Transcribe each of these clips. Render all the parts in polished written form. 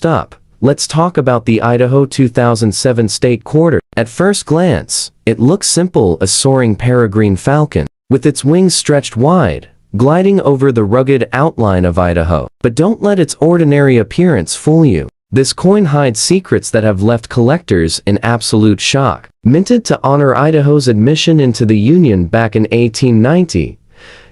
First up, let's talk about the Idaho 2007 state quarter. At first glance, it looks simple, a soaring peregrine falcon, with its wings stretched wide, gliding over the rugged outline of Idaho. But don't let its ordinary appearance fool you. This coin hides secrets that have left collectors in absolute shock. Minted to honor Idaho's admission into the Union back in 1890,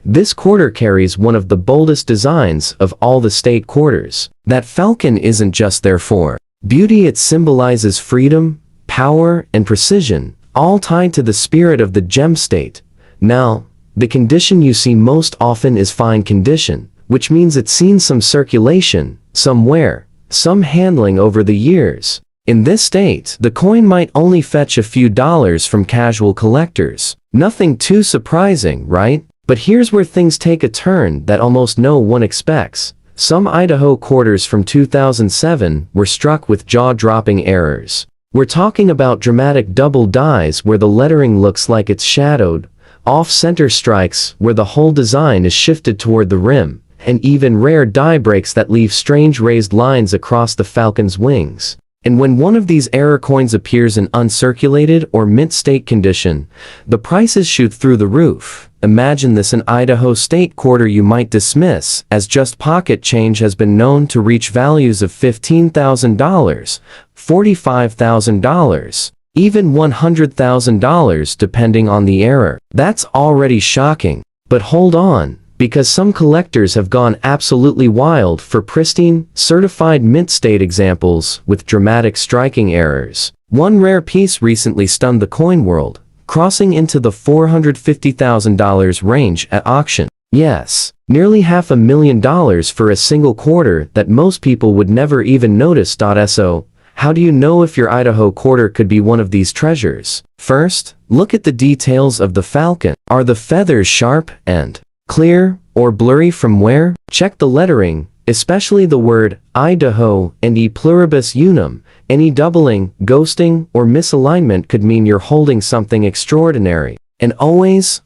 this quarter carries one of the boldest designs of all the state quarters. That falcon isn't just there for beauty, it symbolizes freedom, power, and precision, all tied to the spirit of the gem state. Now, the condition you see most often is fine condition, which means it's seen some circulation, some wear, some handling over the years. In this state, the coin might only fetch a few dollars from casual collectors. Nothing too surprising, right? But here's where things take a turn that almost no one expects. Some Idaho quarters from 2007 were struck with jaw-dropping errors. We're talking about dramatic double dies where the lettering looks like it's shadowed, off-center strikes where the whole design is shifted toward the rim, and even rare die breaks that leave strange raised lines across the falcon's wings. And when one of these error coins appears in uncirculated or mint state condition, the prices shoot through the roof. Imagine this: an Idaho state quarter you might dismiss as just pocket change has been known to reach values of $15,000, $45,000, even $100,000 depending on the error. That's already shocking. But hold on, because some collectors have gone absolutely wild for pristine, certified mint state examples with dramatic striking errors. One rare piece recently stunned the coin world, crossing into the $450,000 range at auction. Yes, nearly $500,000 for a single quarter that most people would never even notice. So, how do you know if your Idaho quarter could be one of these treasures? First, look at the details of the falcon. Are the feathers sharp and clear or blurry from wear? Check the lettering, especially the word Idaho and E pluribus unum. Any doubling, ghosting, or misalignment could mean you're holding something extraordinary. And always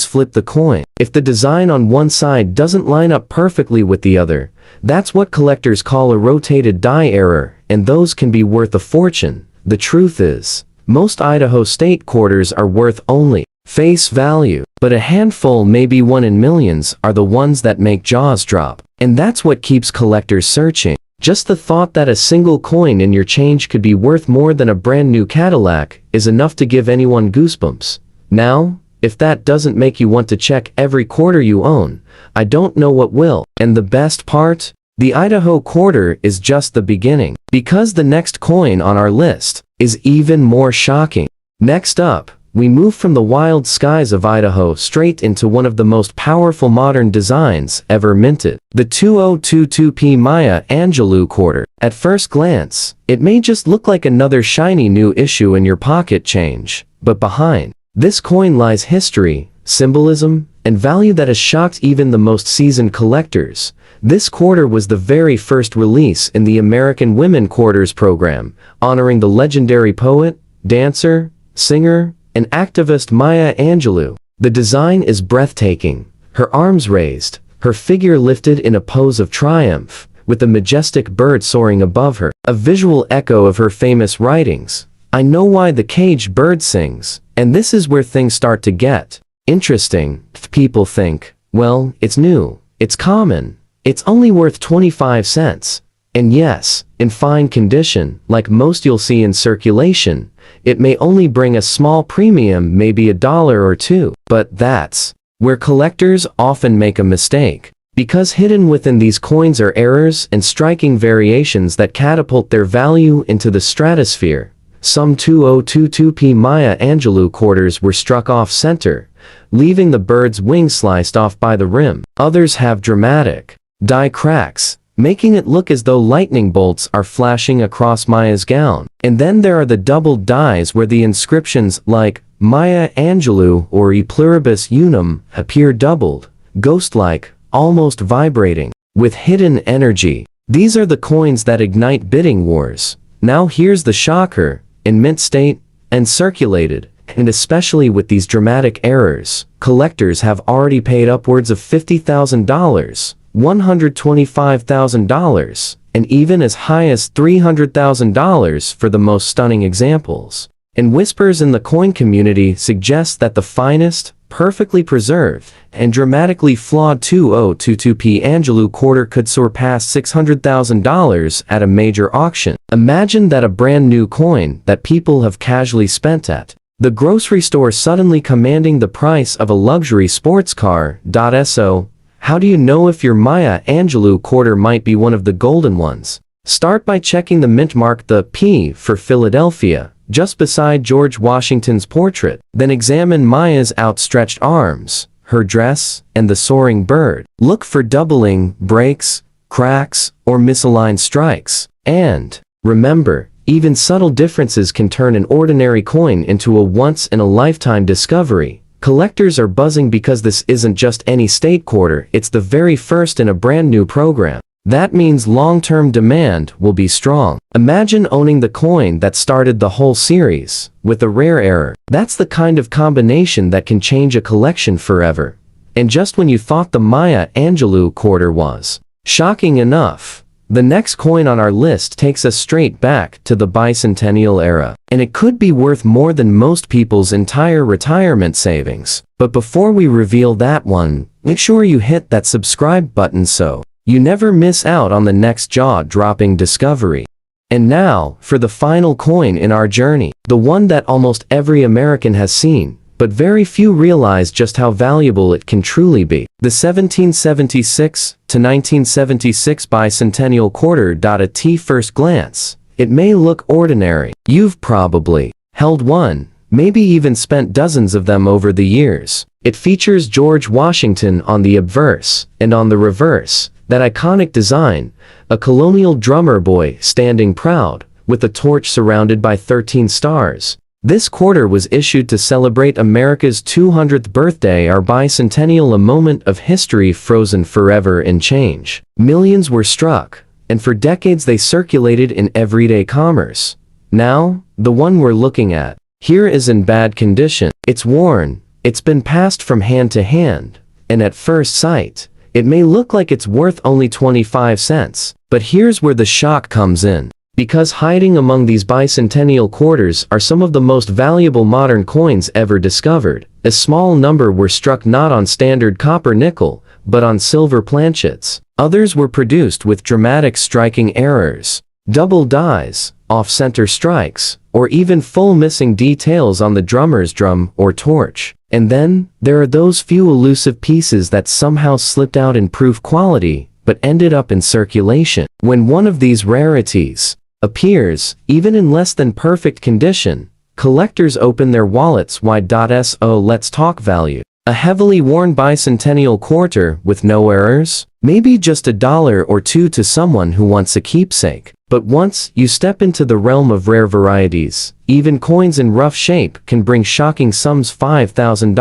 flip the coin. If the design on one side doesn't line up perfectly with the other, that's what collectors call a rotated die error, and those can be worth a fortune. The truth is, most Idaho state quarters are worth only face value, but a handful, maybe one in millions, are the ones that make jaws drop. And that's what keeps collectors searching. Just the thought that a single coin in your change could be worth more than a brand new Cadillac is enough to give anyone goosebumps. Now, if that doesn't make you want to check every quarter you own, I don't know what will. And the best part? The Idaho quarter is just the beginning, because the next coin on our list is even more shocking. Next up, we move from the wild skies of Idaho straight into one of the most powerful modern designs ever minted, the 2022p Maya Angelou quarter. At first glance, it may just look like another shiny new issue in your pocket change, but behind this coin lies history, symbolism, and value that has shocked even the most seasoned collectors. This quarter was the very first release in the American Women Quarters program, honoring the legendary poet, dancer, singer, and activist Maya Angelou. The design is breathtaking, her arms raised, her figure lifted in a pose of triumph, with a majestic bird soaring above her, a visual echo of her famous writings, "I know why the caged bird sings." And this is where things start to get interesting. People think, well, it's new, it's common, it's only worth 25 cents. And yes, in fine condition, like most you'll see in circulation, it may only bring a small premium, maybe $1 or $2. But that's where collectors often make a mistake, because hidden within these coins are errors and striking variations that catapult their value into the stratosphere. Some 2022p Maya Angelou quarters were struck off-center, leaving the bird's wing sliced off by the rim. Others have dramatic die cracks, making it look as though lightning bolts are flashing across Maya's gown. And then there are the doubled dies where the inscriptions like Maya Angelou or E pluribus unum appear doubled, ghost-like, almost vibrating, with hidden energy. These are the coins that ignite bidding wars. Now here's the shocker: in mint state and circulated, and especially with these dramatic errors, collectors have already paid upwards of $50,000, $125,000, and even as high as $300,000 for the most stunning examples. And whispers in the coin community suggest that the finest, perfectly preserved, and dramatically flawed 2022p Angelou quarter could surpass $600,000 at a major auction. Imagine that, a brand new coin that people have casually spent at the grocery store suddenly commanding the price of a luxury sports car. So, how do you know if your Maya Angelou quarter might be one of the golden ones? Start by checking the mint mark, the P for Philadelphia, just beside George Washington's portrait. Then examine Maya's outstretched arms, her dress, and the soaring bird. Look for doubling, breaks, cracks, or misaligned strikes. And remember, even subtle differences can turn an ordinary coin into a once-in-a-lifetime discovery. Collectors are buzzing because this isn't just any state quarter, it's the very first in a brand new program. That means long-term demand will be strong. Imagine owning the coin that started the whole series, with a rare error. That's the kind of combination that can change a collection forever. And just when you thought the Maya Angelou quarter was shocking enough, the next coin on our list takes us straight back to the Bicentennial era. And it could be worth more than most people's entire retirement savings. But before we reveal that one, make sure you hit that subscribe button so you never miss out on the next jaw-dropping discovery. And now, for the final coin in our journey, the one that almost every American has seen, but very few realize just how valuable it can truly be. The 1776 to 1976 Bicentennial quarter. At first glance, it may look ordinary. You've probably held one, maybe even spent dozens of them over the years. It features George Washington on the obverse, and on the reverse, that iconic design, a colonial drummer boy standing proud, with a torch surrounded by 13 stars. This quarter was issued to celebrate America's 200th birthday, our bicentennial, a moment of history frozen forever in change. Millions were struck, and for decades they circulated in everyday commerce. Now, the one we're looking at here is in bad condition. It's worn, it's been passed from hand to hand, and at first sight, it may look like it's worth only 25 cents. But here's where the shock comes in. Because hiding among these bicentennial quarters are some of the most valuable modern coins ever discovered. A small number were struck not on standard copper nickel, but on silver planchets. Others were produced with dramatic striking errors, double dies, off-center strikes, or even full missing details on the drummer's drum or torch. And then, there are those few elusive pieces that somehow slipped out in proof quality, but ended up in circulation. When one of these rarities appears, even in less than perfect condition, collectors open their wallets wide. So let's talk value. A heavily worn bicentennial quarter with no errors? Maybe just $1 or $2 to someone who wants a keepsake. But once you step into the realm of rare varieties, even coins in rough shape can bring shocking sums: $5,000,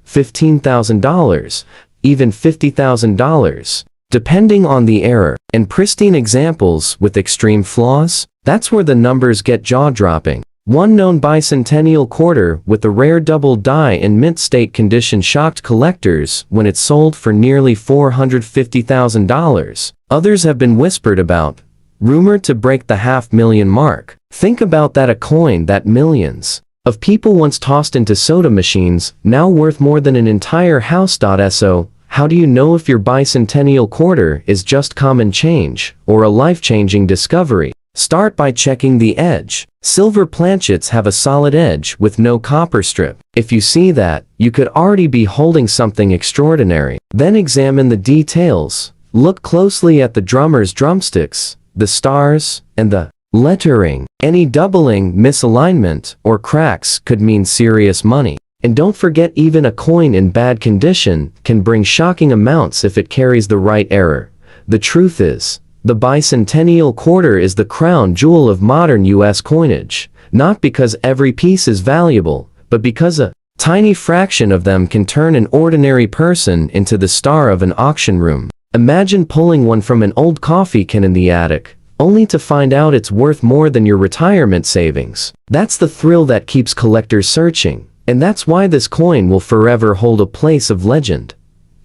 $15,000, even $50,000. Depending on the error. And pristine examples with extreme flaws? That's where the numbers get jaw-dropping. One known bicentennial quarter with a rare double die in mint state condition shocked collectors when it sold for nearly $450,000. Others have been whispered about, rumored to break the $500,000 mark. Think about that, a coin that millions of people once tossed into soda machines, now worth more than an entire house. So, how do you know if your bicentennial quarter is just common change, or a life-changing discovery? Start by checking the edge. Silver planchets have a solid edge with no copper strip. If you see that, you could already be holding something extraordinary. Then examine the details. Look closely at the drummer's drumsticks, the stars, and the lettering. Any doubling, misalignment, or cracks could mean serious money. And don't forget, even a coin in bad condition can bring shocking amounts if it carries the right error. The truth is, the bicentennial quarter is the crown jewel of modern U.S. coinage, not because every piece is valuable, but because a tiny fraction of them can turn an ordinary person into the star of an auction room. Imagine pulling one from an old coffee can in the attic, only to find out it's worth more than your retirement savings. That's the thrill that keeps collectors searching. And that's why this coin will forever hold a place of legend.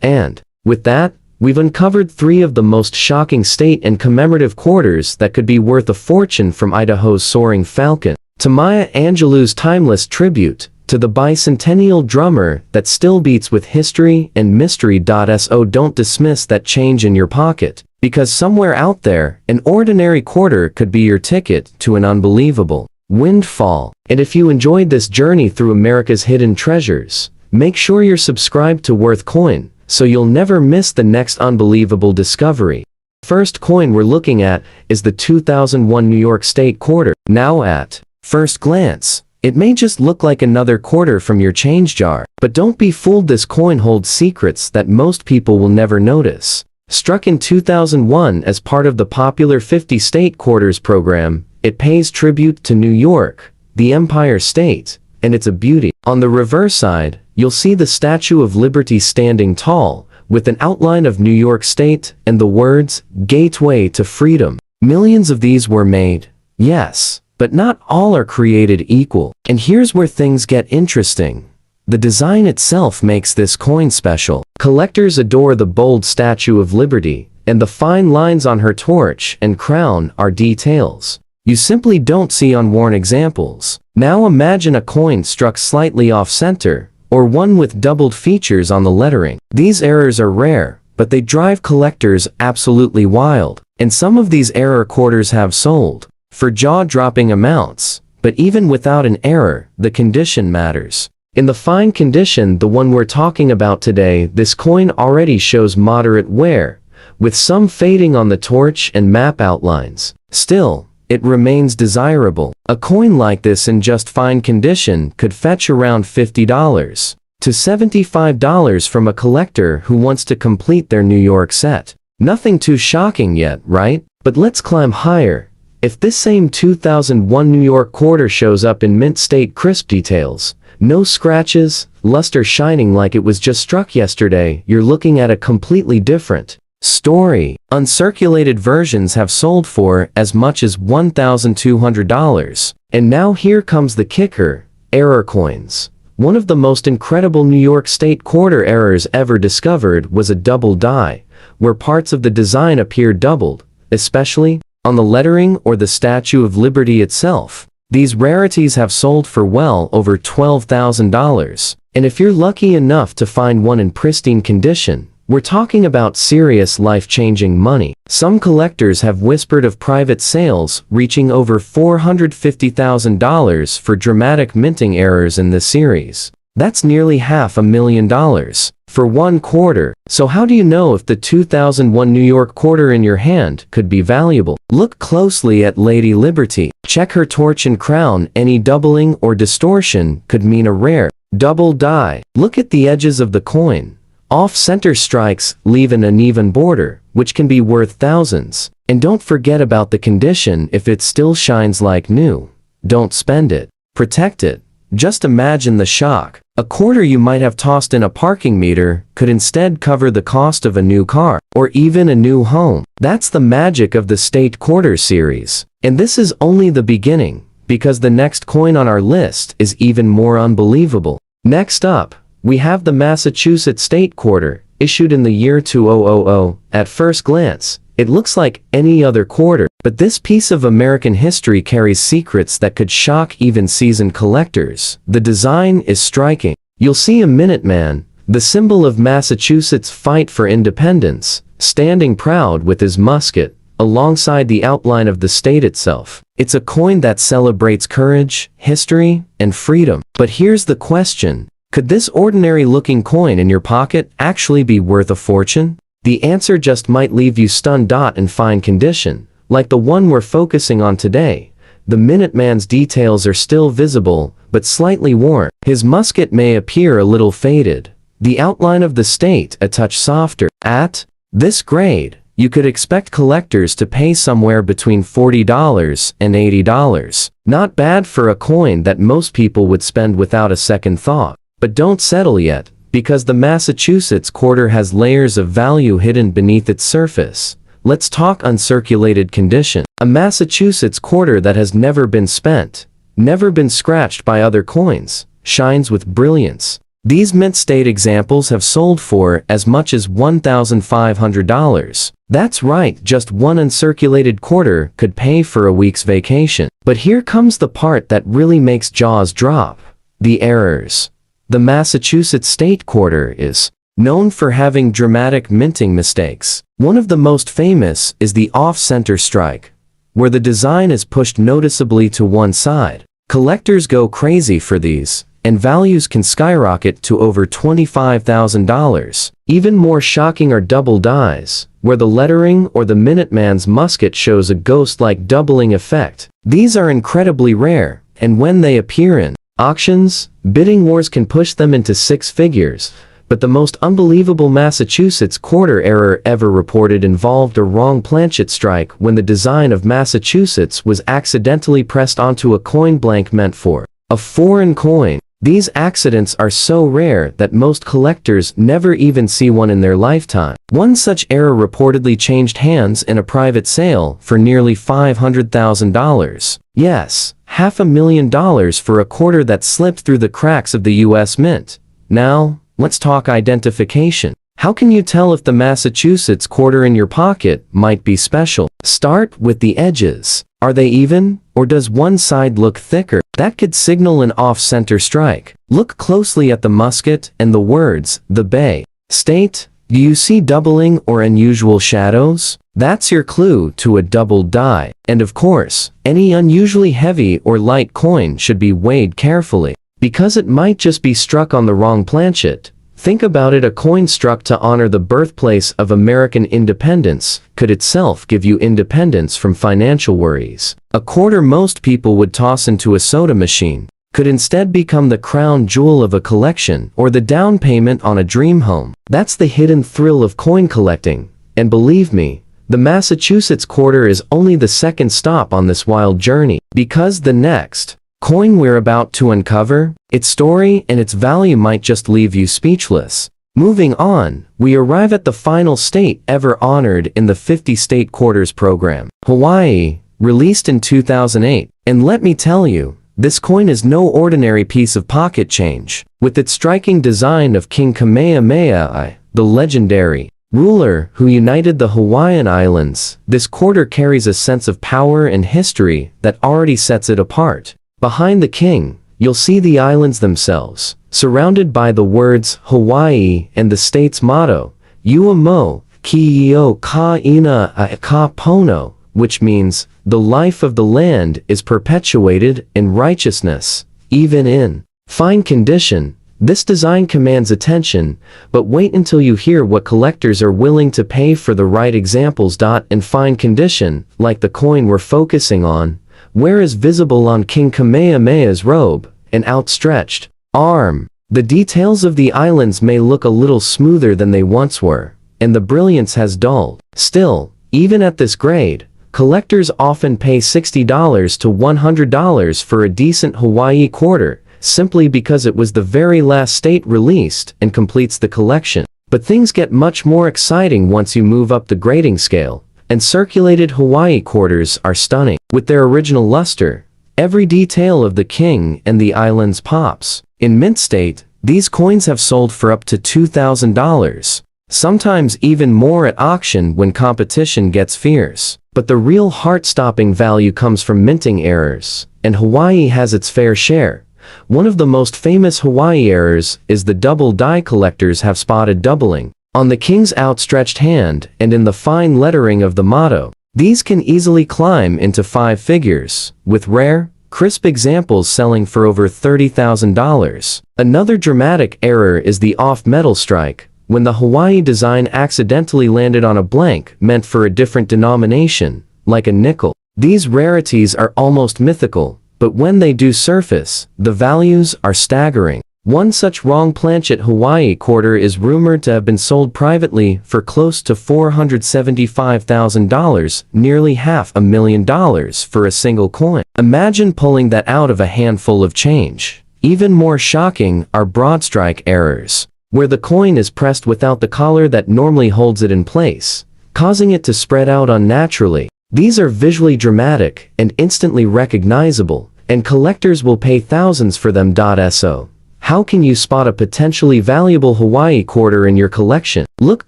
And with that, we've uncovered 3 of the most shocking state and commemorative quarters that could be worth a fortune, from Idaho's soaring falcon to Maya Angelou's timeless tribute to the bicentennial drummer that still beats with history and mystery. So don't dismiss that change in your pocket, because somewhere out there, an ordinary quarter could be your ticket to an unbelievable windfall. And if you enjoyed this journey through America's hidden treasures, make sure you're subscribed to Worth Coin so you'll never miss the next unbelievable discovery. First coin we're looking at is the 2001 New York State quarter. Now, at first glance, it may just look like another quarter from your change jar, but don't be fooled. This coin holds secrets that most people will never notice. Struck in 2001 as part of the popular 50 state quarters program, it pays tribute to New York, the Empire State, and it's a beauty. On the reverse side, you'll see the Statue of Liberty standing tall, with an outline of New York State and the words, "Gateway to Freedom." Millions of these were made, yes, but not all are created equal. And here's where things get interesting. The design itself makes this coin special. Collectors adore the bold Statue of Liberty, and the fine lines on her torch and crown are details you simply don't see on worn examples. Now imagine a coin struck slightly off-center, or one with doubled features on the lettering. These errors are rare, but they drive collectors absolutely wild. And some of these error quarters have sold for jaw-dropping amounts. But even without an error, the condition matters. In the fine condition, the one we're talking about today, this coin already shows moderate wear, with some fading on the torch and map outlines. Still, it remains desirable. A coin like this in just fine condition could fetch around $50 to $75 from a collector who wants to complete their New York set. Nothing too shocking yet, right? But let's climb higher. If this same 2001 New York quarter shows up in mint state crisp details, no scratches, luster shining like it was just struck yesterday, you're looking at a completely different story. Uncirculated versions have sold for as much as $1,200. And now here comes the kicker: error coins. One of the most incredible New York State quarter errors ever discovered was a double die, where parts of the design appear doubled, especially on the lettering or the Statue of Liberty itself. These rarities have sold for well over $12,000. And if you're lucky enough to find one in pristine condition, we're talking about serious life-changing money. Some collectors have whispered of private sales reaching over $450,000 for dramatic minting errors in this series. That's nearly $500,000 for one quarter. So how do you know if the 2001 New York quarter in your hand could be valuable? Look closely at Lady Liberty. Check her torch and crown. Any doubling or distortion could mean a rare double die. Look at the edges of the coin. Off-center strikes leave an uneven border, which can be worth thousands. And don't forget about the condition. If it still shines like new, don't spend it. Protect it. Just imagine the shock. A quarter you might have tossed in a parking meter could instead cover the cost of a new car, or even a new home. That's the magic of the State Quarter series. And this is only the beginning, because the next coin on our list is even more unbelievable. Next up, we have the Massachusetts State Quarter, issued in the year 2000. At first glance, it looks like any other quarter, but this piece of American history carries secrets that could shock even seasoned collectors. The design is striking. You'll see a Minuteman, the symbol of Massachusetts' fight for independence, standing proud with his musket, alongside the outline of the state itself. It's a coin that celebrates courage, history, and freedom. But here's the question: could this ordinary-looking coin in your pocket actually be worth a fortune? The answer just might leave you stunned. In fine condition, like the one we're focusing on today, the Minuteman's details are still visible, but slightly worn. His musket may appear a little faded, the outline of the state a touch softer. At this grade, you could expect collectors to pay somewhere between $40 and $80. Not bad for a coin that most people would spend without a second thought. But don't settle yet, because the Massachusetts quarter has layers of value hidden beneath its surface. Let's talk uncirculated condition. A Massachusetts quarter that has never been spent, never been scratched by other coins, shines with brilliance. These mint state examples have sold for as much as $1,500. That's right, just one uncirculated quarter could pay for a week's vacation. But here comes the part that really makes jaws drop. The errors. The Massachusetts state quarter is known for having dramatic minting mistakes. One of the most famous is the off-center strike, where the design is pushed noticeably to one side. Collectors go crazy for these, and values can skyrocket to over $25,000. Even more shocking are double dies, where the lettering or the Minuteman's musket shows a ghost-like doubling effect. These are incredibly rare, and when they appear in auctions, bidding wars can push them into six figures. But the most unbelievable Massachusetts quarter error ever reported involved a wrong planchet strike when the design of Massachusetts was accidentally pressed onto a coin blank meant for a foreign coin. These accidents are so rare that most collectors never even see one in their lifetime. One such error reportedly changed hands in a private sale for nearly $500,000. Yes, $500,000 for a quarter that slipped through the cracks of the U.S. Mint. Now, let's talk identification. How can you tell if the Massachusetts quarter in your pocket might be special? Start with the edges. Are they even, or does one side look thicker? That could signal an off-center strike. Look closely at the musket and the words, the Bay State. Do you see doubling or unusual shadows? That's your clue to a double die. And of course, any unusually heavy or light coin should be weighed carefully, because it might just be struck on the wrong planchet. Think about it, a coin struck to honor the birthplace of American independence could itself give you independence from financial worries. A quarter most people would toss into a soda machine could instead become the crown jewel of a collection or the down payment on a dream home. That's the hidden thrill of coin collecting, and believe me, the Massachusetts quarter is only the second stop on this wild journey, because the next coin we're about to uncover, its story and its value might just leave you speechless. Moving on, we arrive at the final state ever honored in the 50-state quarters program, Hawaii, released in 2008. And let me tell you, this coin is no ordinary piece of pocket change. With its striking design of King Kamehameha I, the legendary ruler who united the Hawaiian Islands, this quarter carries a sense of power and history that already sets it apart. Behind the king, you'll see the islands themselves, surrounded by the words Hawaii and the state's motto, Ua mo, Ki'io ka ina a ka pono, which means, the life of the land is perpetuated in righteousness, even in fine condition. This design commands attention, but wait until you hear what collectors are willing to pay for the right examples. In fine condition, like the coin we're focusing on, where is visible on King Kamehameha's robe, an outstretched arm. The details of the islands may look a little smoother than they once were, and the brilliance has dulled. Still, even at this grade, collectors often pay $60 to $100 for a decent Hawaii quarter, simply because it was the very last state released and completes the collection. But things get much more exciting once you move up the grading scale. And circulated Hawaii quarters are stunning. With their original luster, every detail of the king and the islands pops. In mint state, these coins have sold for up to $2,000, sometimes even more at auction when competition gets fierce. But the real heart-stopping value comes from minting errors, and Hawaii has its fair share. One of the most famous Hawaii errors is the double die. Collectors have spotted doubling on the king's outstretched hand and in the fine lettering of the motto. These can easily climb into five figures, with rare, crisp examples selling for over $30,000. Another dramatic error is the off-metal strike, when the Hawaii design accidentally landed on a blank meant for a different denomination, like a nickel. These rarities are almost mythical, but when they do surface, the values are staggering. One such wrong planchet Hawaii quarter is rumored to have been sold privately for close to $475,000, nearly $500,000 for a single coin. Imagine pulling that out of a handful of change. Even more shocking are broad strike errors, where the coin is pressed without the collar that normally holds it in place, causing it to spread out unnaturally. These are visually dramatic and instantly recognizable, and collectors will pay thousands for them. So, How can you spot a potentially valuable Hawaii quarter in your collection? Look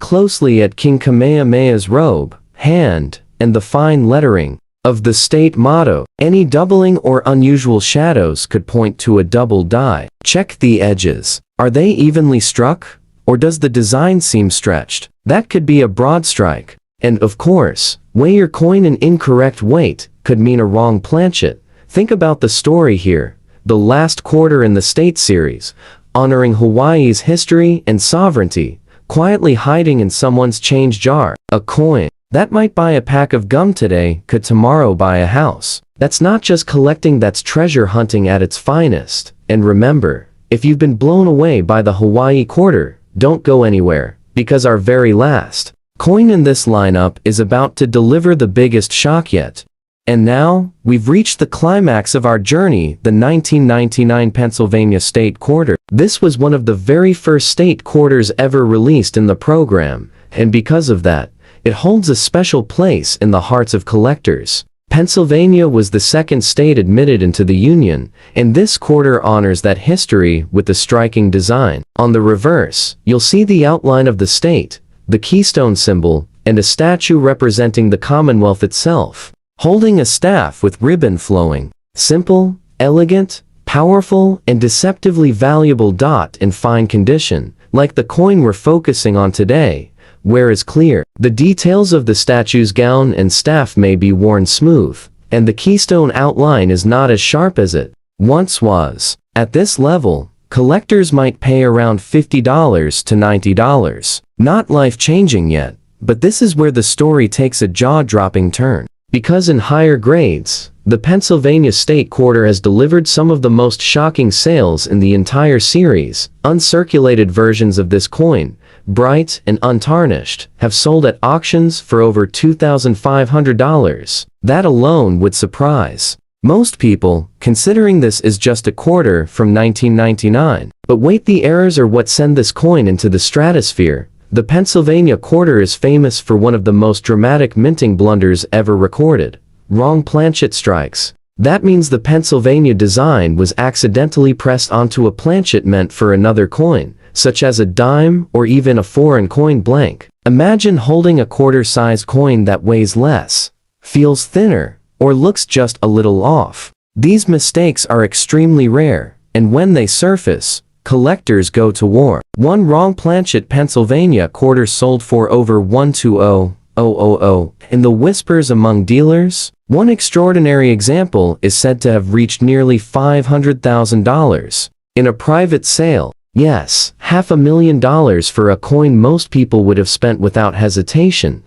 closely at King Kamehameha's robe, hand, and the fine lettering of the state motto. Any doubling or unusual shadows could point to a double die. Check the edges. Are they evenly struck? Or does the design seem stretched? That could be a broad strike. And of course, weigh your coin. An incorrect weight could mean a wrong planchet. Think about the story here. The last quarter in the state series, honoring Hawaii's history and sovereignty, quietly hiding in someone's change jar. A coin that might buy a pack of gum today could tomorrow buy a house. That's not just collecting, that's treasure hunting at its finest. And remember, if you've been blown away by the Hawaii quarter, don't go anywhere, because our very last coin in this lineup is about to deliver the biggest shock yet. And now, we've reached the climax of our journey, the 1999 Pennsylvania State Quarter. This was one of the very first state quarters ever released in the program, and because of that, it holds a special place in the hearts of collectors. Pennsylvania was the second state admitted into the Union, and this quarter honors that history with a striking design. On the reverse, you'll see the outline of the state, the keystone symbol, and a statue representing the Commonwealth itself, holding a staff with ribbon flowing. Simple, elegant, powerful, and deceptively valuable dot in fine condition, like the coin we're focusing on today, where is clear. The details of the statue's gown and staff may be worn smooth, and the keystone outline is not as sharp as it once was. At this level, collectors might pay around $50 to $90. Not life-changing yet, but this is where the story takes a jaw-dropping turn. Because in higher grades, the Pennsylvania State Quarter has delivered some of the most shocking sales in the entire series. Uncirculated versions of this coin, bright and untarnished, have sold at auctions for over $2,500. That alone would surprise most people, considering this is just a quarter from 1999. But wait, the errors are what send this coin into the stratosphere. The Pennsylvania quarter is famous for one of the most dramatic minting blunders ever recorded. Wrong planchet strikes. That means the Pennsylvania design was accidentally pressed onto a planchet meant for another coin, such as a dime or even a foreign coin blank. Imagine holding a quarter-sized coin that weighs less, feels thinner, or looks just a little off. These mistakes are extremely rare, and when they surface, collectors go to war. One wrong planchet Pennsylvania quarter sold for over $120,000. In the whispers among dealers, one extraordinary example is said to have reached nearly $500,000. In a private sale, yes, $500,000 for a coin most people would have spent without hesitation.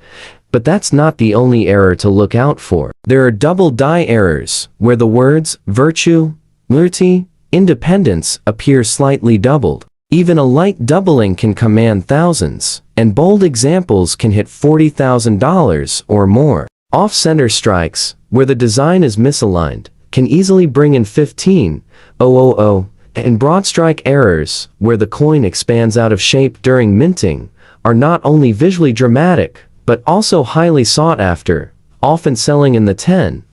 But that's not the only error to look out for. There are double die errors, where the words virtue, liberty, independence appear slightly doubled. Even a light doubling can command thousands, and bold examples can hit $40,000 or more. Off-center strikes, where the design is misaligned, can easily bring in $15,000, and broad strike errors, where the coin expands out of shape during minting, are not only visually dramatic, but also highly sought after, often selling in the 10,000,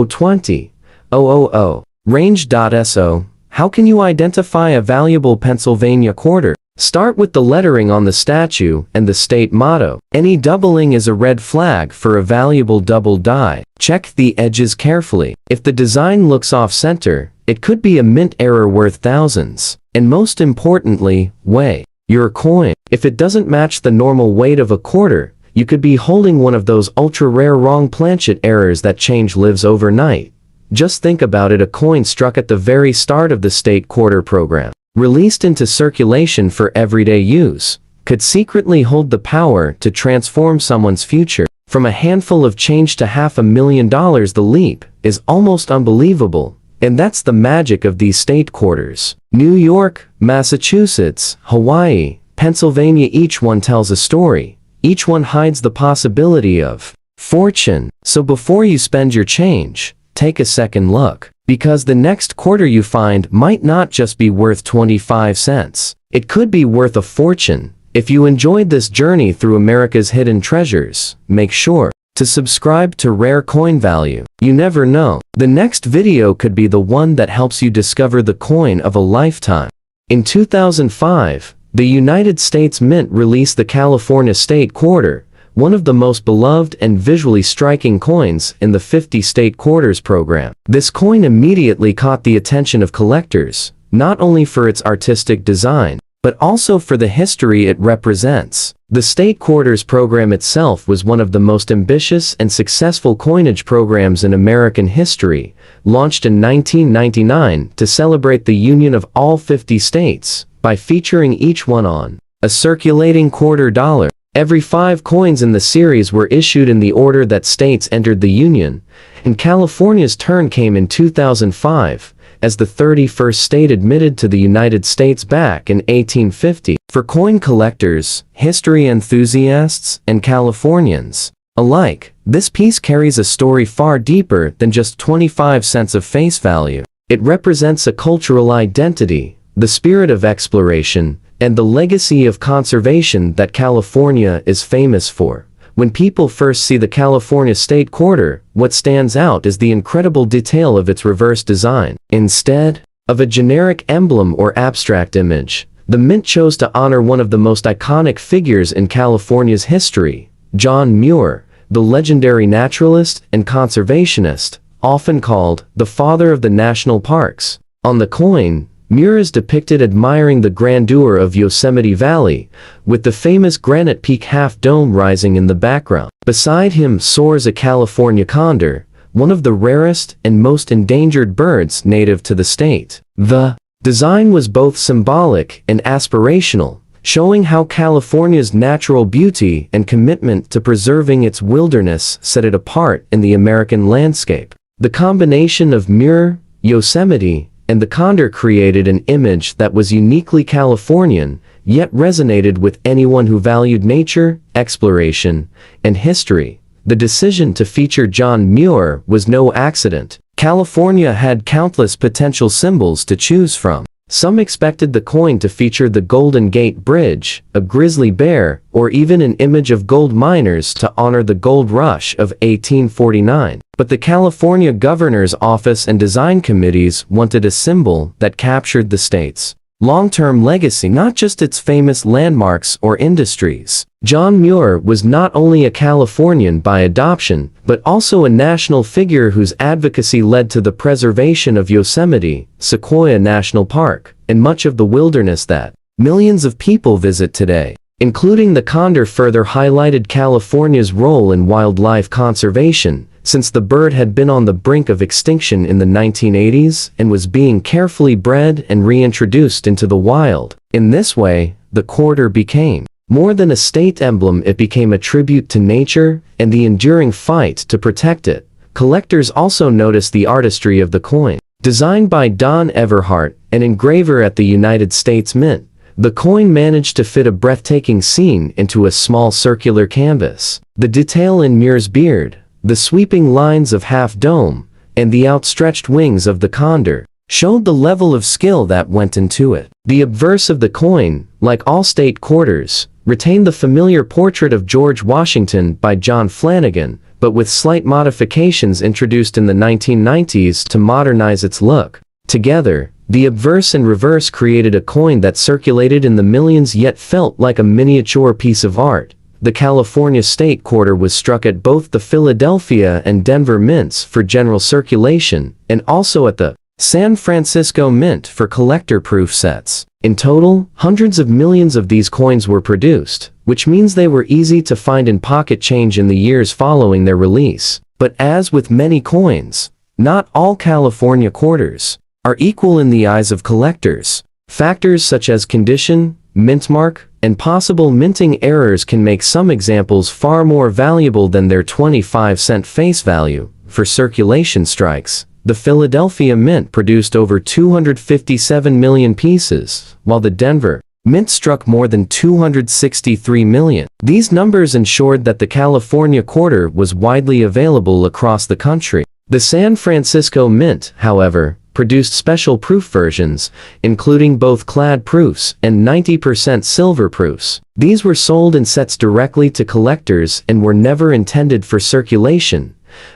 20,000 range. So, how can you identify a valuable Pennsylvania quarter? Start with the lettering on the statue and the state motto. Any doubling is a red flag for a valuable double die. Check the edges carefully. If the design looks off-center, it could be a mint error worth thousands. And most importantly, weigh your coin. If it doesn't match the normal weight of a quarter, you could be holding one of those ultra-rare wrong planchet errors that change lives overnight. Just think about it, a coin struck at the very start of the state quarter program, released into circulation for everyday use, could secretly hold the power to transform someone's future. From a handful of change to $500,000, the leap is almost unbelievable. And that's the magic of these state quarters. New York, Massachusetts, Hawaii, Pennsylvania, each one tells a story. Each one hides the possibility of fortune. So before you spend your change, take a second look. Because the next quarter you find might not just be worth 25 cents. It could be worth a fortune. If you enjoyed this journey through America's hidden treasures, make sure to subscribe to Rare Coin Value. You never know, the next video could be the one that helps you discover the coin of a lifetime. In 2005, the United States Mint released the California State Quarter, one of the most beloved and visually striking coins in the 50 State Quarters program. This coin immediately caught the attention of collectors, not only for its artistic design, but also for the history it represents. The State Quarters program itself was one of the most ambitious and successful coinage programs in American history, launched in 1999 to celebrate the union of all 50 states, by featuring each one on a circulating quarter dollar. Every 5 coins in the series were issued in the order that states entered the Union, and California's turn came in 2005, as the 31st state admitted to the United States back in 1850. For coin collectors, history enthusiasts, and Californians alike, this piece carries a story far deeper than just 25 cents of face value. It represents a cultural identity, the spirit of exploration, and the legacy of conservation that California is famous for. When people first see the California State Quarter, what stands out is the incredible detail of its reverse design. Instead of a generic emblem or abstract image, the Mint chose to honor one of the most iconic figures in California's history, John Muir, the legendary naturalist and conservationist, often called the father of the national parks. On the coin, Muir is depicted admiring the grandeur of Yosemite Valley, with the famous granite peak half-dome rising in the background. Beside him soars a California condor, one of the rarest and most endangered birds native to the state. The design was both symbolic and aspirational, showing how California's natural beauty and commitment to preserving its wilderness set it apart in the American landscape. The combination of Muir, Yosemite, and the condor created an image that was uniquely Californian, yet resonated with anyone who valued nature, exploration, and history. The decision to feature John Muir was no accident. California had countless potential symbols to choose from. Some expected the coin to feature the Golden Gate Bridge, a grizzly bear, or even an image of gold miners to honor the gold rush of 1849. But the California Governor's Office and design committees wanted a symbol that captured the state's long-term legacy, not just its famous landmarks or industries. John Muir was not only a Californian by adoption, but also a national figure whose advocacy led to the preservation of Yosemite, Sequoia National Park, and much of the wilderness that millions of people visit today. Including the condor further highlighted California's role in wildlife conservation, since the bird had been on the brink of extinction in the 1980s and was being carefully bred and reintroduced into the wild. In this way, the quarter became more than a state emblem. It became a tribute to nature and the enduring fight to protect it. Collectors also noticed the artistry of the coin. Designed by Don Everhart, an engraver at the United States Mint, the coin managed to fit a breathtaking scene into a small circular canvas. The detail in Muir's beard, the sweeping lines of half-dome, and the outstretched wings of the condor showed the level of skill that went into it. The obverse of the coin, like all state quarters, retained the familiar portrait of George Washington by John Flanagan, but with slight modifications introduced in the 1990s to modernize its look. Together, the obverse and reverse created a coin that circulated in the millions yet felt like a miniature piece of art. The California State Quarter was struck at both the Philadelphia and Denver mints for general circulation, and also at the San Francisco Mint for collector-proof sets. In total, hundreds of millions of these coins were produced, which means they were easy to find in pocket change in the years following their release. But as with many coins, not all California quarters are equal in the eyes of collectors. Factors such as condition, mint mark, and possible minting errors can make some examples far more valuable than their 25-cent face value. For circulation strikes, the Philadelphia Mint produced over 257 million pieces, while the Denver Mint struck more than 263 million. These numbers ensured that the California quarter was widely available across the country. The San Francisco Mint, however, produced special proof versions, including both clad proofs and 90% silver proofs. These were sold in sets directly to collectors and were never intended for circulation,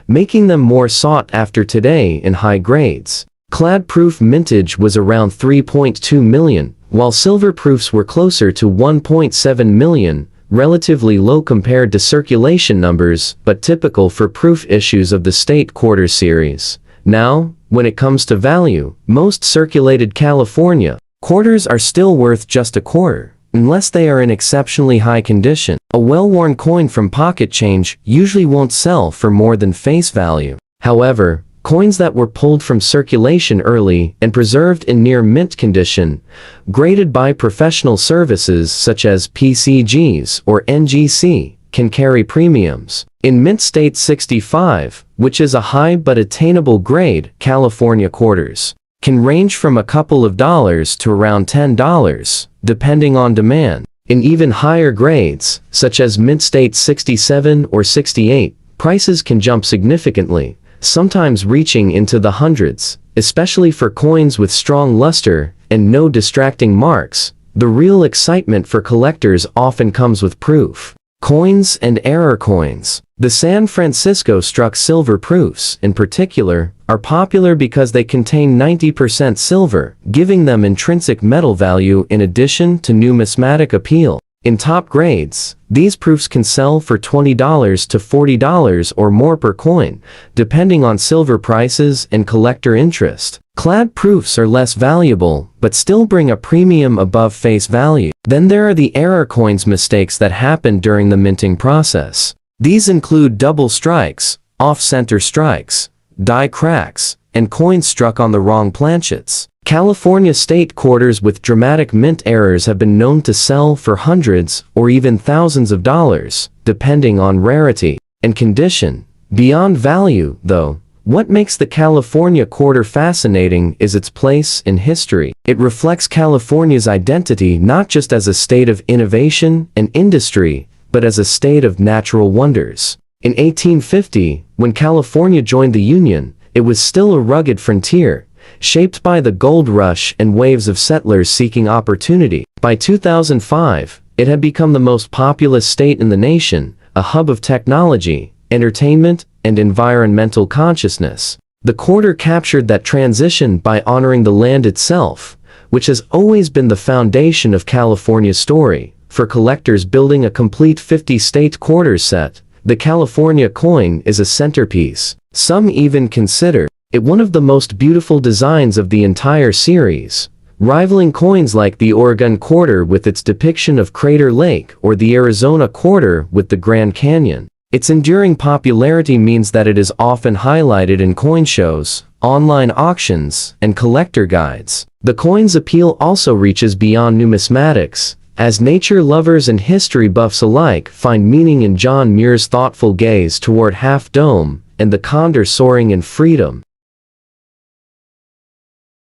making them more sought after today in high grades. Clad proof mintage was around 3.2 million, while silver proofs were closer to 1.7 million, relatively low compared to circulation numbers, but typical for proof issues of the State Quarter series. Now, when it comes to value, most circulated California quarters are still worth just a quarter, unless they are in exceptionally high condition. A well-worn coin from pocket change usually won't sell for more than face value. However, coins that were pulled from circulation early and preserved in near mint condition, graded by professional services such as PCGs or NGC, can carry premiums. In Mint State 65, which is a high but attainable grade, California quarters can range from a couple of dollars to around $10, depending on demand. In even higher grades, such as Mint State 67 or 68, prices can jump significantly, sometimes reaching into the hundreds, especially for coins with strong luster and no distracting marks. The real excitement for collectors often comes with proof coins and error coins. The San Francisco struck silver proofs, in particular, are popular because they contain 90% silver, giving them intrinsic metal value in addition to numismatic appeal. In top grades, these proofs can sell for $20 to $40 or more per coin, depending on silver prices and collector interest. Clad proofs are less valuable, but still bring a premium above face value. Then there are the error coins mistakes that happen during the minting process. These include double strikes, off-center strikes, die cracks, and coins struck on the wrong planchets. California state quarters with dramatic mint errors have been known to sell for hundreds or even thousands of dollars, depending on rarity and condition. Beyond value, though, what makes the California quarter fascinating is its place in history. It reflects California's identity not just as a state of innovation and industry, but as a state of natural wonders. In 1850, when California joined the Union, it was still a rugged frontier, shaped by the gold rush and waves of settlers seeking opportunity. By 2005, it had become the most populous state in the nation, a hub of technology, entertainment, and environmental consciousness. The quarter captured that transition by honoring the land itself, which has always been the foundation of California's story. For collectors building a complete 50-state quarter set, the California coin is a centerpiece. Some even consider it one of the most beautiful designs of the entire series, rivaling coins like the Oregon quarter with its depiction of Crater Lake or the Arizona quarter with the Grand Canyon. Its enduring popularity means that it is often highlighted in coin shows, online auctions, and collector guides. The coin's appeal also reaches beyond numismatics, as nature lovers and history buffs alike find meaning in John Muir's thoughtful gaze toward Half Dome and the condor soaring in freedom.